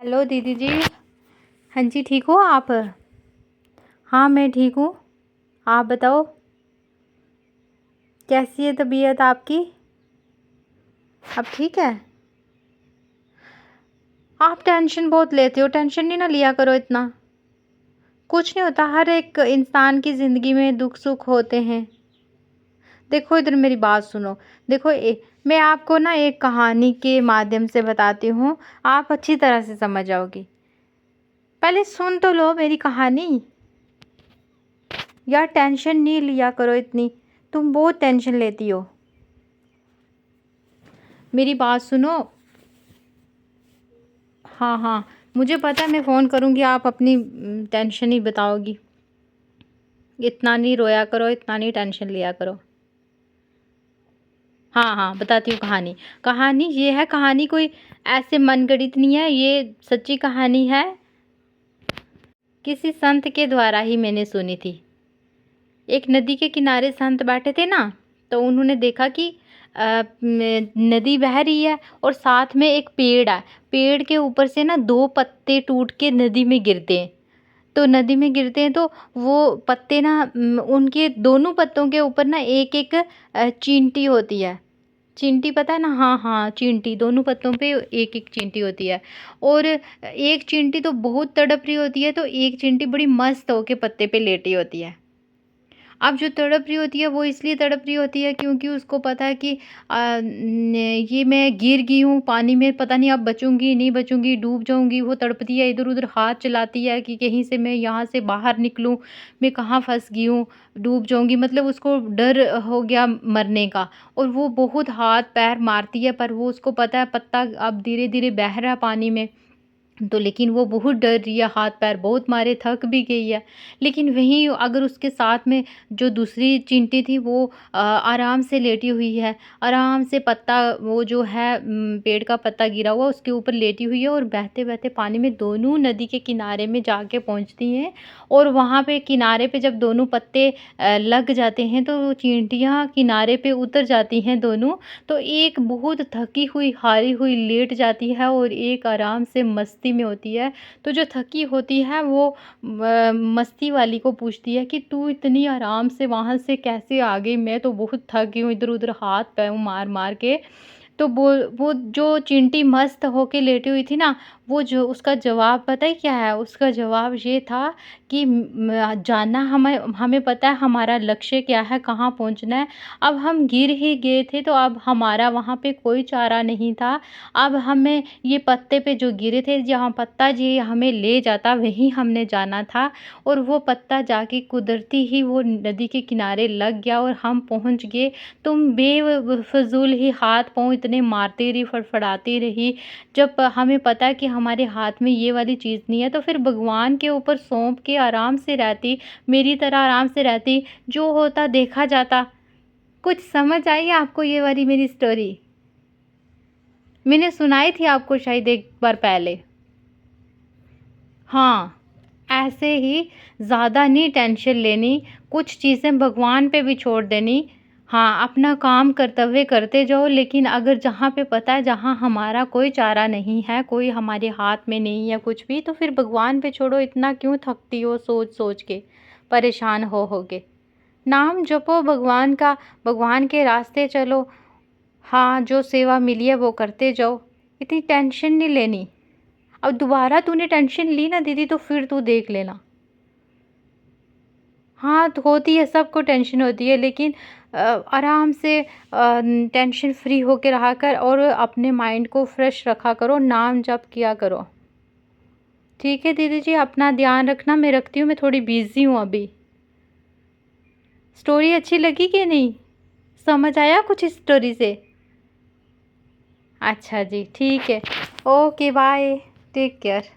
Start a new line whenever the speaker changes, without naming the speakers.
Hello दीदी जी। हाँ जी, ठीक हो आप? हाँ, मैं ठीक हूँ। आप बताओ, कैसी है तबीयत आपकी? अब ठीक है? आप टेंशन बहुत लेते हो, टेंशन नहीं ना लिया करो इतना। कुछ नहीं होता, हर एक इंसान की ज़िंदगी में दुख सुख होते हैं। देखो इधर मेरी बात सुनो। देखो मैं आपको ना एक कहानी के माध्यम से बताती हूँ, आप अच्छी तरह से समझ जाओगी। पहले सुन तो लो मेरी कहानी। यार टेंशन नहीं लिया करो इतनी, तुम बहुत टेंशन लेती हो। मेरी बात सुनो। हाँ हाँ, मुझे पता है, मैं फ़ोन करूँगी आप अपनी टेंशन ही बताओगी। इतना नहीं रोया करो, इतना नहीं टेंशन लिया करो। हाँ हाँ, बताती हूँ कहानी। कहानी ये है, कहानी कोई ऐसे मनगढ़ंत नहीं है, ये सच्ची कहानी है। किसी संत के द्वारा ही मैंने सुनी थी। एक नदी के किनारे संत बैठे थे ना, तो उन्होंने देखा कि नदी बह रही है और साथ में एक पेड़ है। पेड़ के ऊपर से ना दो पत्ते टूट के नदी में गिरते हैं। तो नदी में गिरते हैं तो वो पत्ते ना उनके दोनों पत्तों के ऊपर ना एक एक चींटी होती है। चींटी पता है ना? हाँ हाँ, चींटी दोनों पत्तों पे एक एक चींटी होती है। और एक चींटी तो बहुत तड़प रही होती है, तो एक चींटी बड़ी मस्त होके पत्ते पे लेटी होती है। अब जो तड़प रही होती है वो इसलिए तड़प रही होती है क्योंकि उसको पता है कि ये मैं गिर गई हूँ पानी में, पता नहीं अब बचूंगी नहीं बचूंगी, डूब जाऊंगी। वो तड़पती है, इधर उधर हाथ चलाती है कि कहीं से मैं यहाँ से बाहर निकलूँ, मैं कहाँ फंस गई हूँ, डूब जाऊंगी। मतलब उसको डर हो गया मरने का, और वो बहुत हाथ पैर मारती है, पर वो उसको पता है पत्ता अब धीरे धीरे बह रहा है पानी में। तो लेकिन वो बहुत डर रही है, हाथ पैर बहुत मारे, थक भी गई है। लेकिन वहीं अगर उसके साथ में जो दूसरी चींटी थी वो आराम से लेटी हुई है, आराम से पत्ता वो जो है पेड़ का पत्ता गिरा हुआ उसके ऊपर लेटी हुई है, और बहते बहते पानी में दोनों नदी के किनारे में जाके पहुंचती हैं। और वहाँ पे किनारे पे जब दोनों पत्ते लग जाते हैं तो वो चींटियाँ किनारे पे उतर जाती हैं दोनों। तो एक बहुत थकी हुई हारी हुई लेट जाती है और एक आराम से मस्ती में होती है। तो जो थकी होती है वो मस्ती वाली को पूछती है कि तू इतनी आराम से वहाँ से कैसे आ गई? मैं तो बहुत थक गई हूँ इधर उधर हाथ पैर मार मार के। तो वो जो चींटी मस्त होके लेटी हुई थी ना, वो जो उसका जवाब पता है क्या है? उसका जवाब ये था कि जानना हमें हमें पता है हमारा लक्ष्य क्या है, कहाँ पहुँचना है। अब हम गिर ही गए थे तो अब हमारा वहाँ पे कोई चारा नहीं था। अब हमें ये पत्ते पे जो गिरे थे, जहाँ पत्ता जी हमें ले जाता वहीं हमने जाना था। और वो पत्ता जाके कुदरती ही वो नदी के किनारे लग गया और हम पहुँच गए। तुम बेफजूल ही हाथ पाँव इतने मारती रही, फड़फड़ाती रही। जब हमें पता है कि हमारे हाथ में ये वाली चीज़ नहीं है, तो फिर भगवान के ऊपर सौंप के आराम से रहती, मेरी तरह आराम से रहती, जो होता देखा जाता। कुछ समझ आई आपको ये वाली मेरी स्टोरी? मैंने सुनाई थी आपको शायद एक बार पहले। हाँ, ऐसे ही ज़्यादा नहीं टेंशन लेनी, कुछ चीज़ें भगवान पे भी छोड़ देनी। हाँ, अपना काम कर्तव्य करते जाओ, लेकिन अगर जहाँ पे पता है जहाँ हमारा कोई चारा नहीं है, कोई हमारे हाथ में नहीं है कुछ भी, तो फिर भगवान पे छोड़ो। इतना क्यों थकती हो सोच-सोच के, परेशान हो के? नाम जपो भगवान का, भगवान के रास्ते चलो। हाँ, जो सेवा मिली है वो करते जाओ, इतनी टेंशन नहीं लेनी। अब दोबारा तूने टेंशन ली ना दीदी, तो फिर तू देख लेना। हाँ, तो होती है, सबको टेंशन होती है, लेकिन आराम से टेंशन फ्री होके रहा कर और अपने माइंड को फ्रेश रखा करो, नाम जप किया करो। ठीक है दीदी जी, अपना ध्यान रखना। मैं रखती हूँ, मैं थोड़ी बिज़ी हूँ अभी। स्टोरी अच्छी लगी कि नहीं? समझ आया कुछ इस स्टोरी से? अच्छा जी, ठीक है। Okay, bye, take care.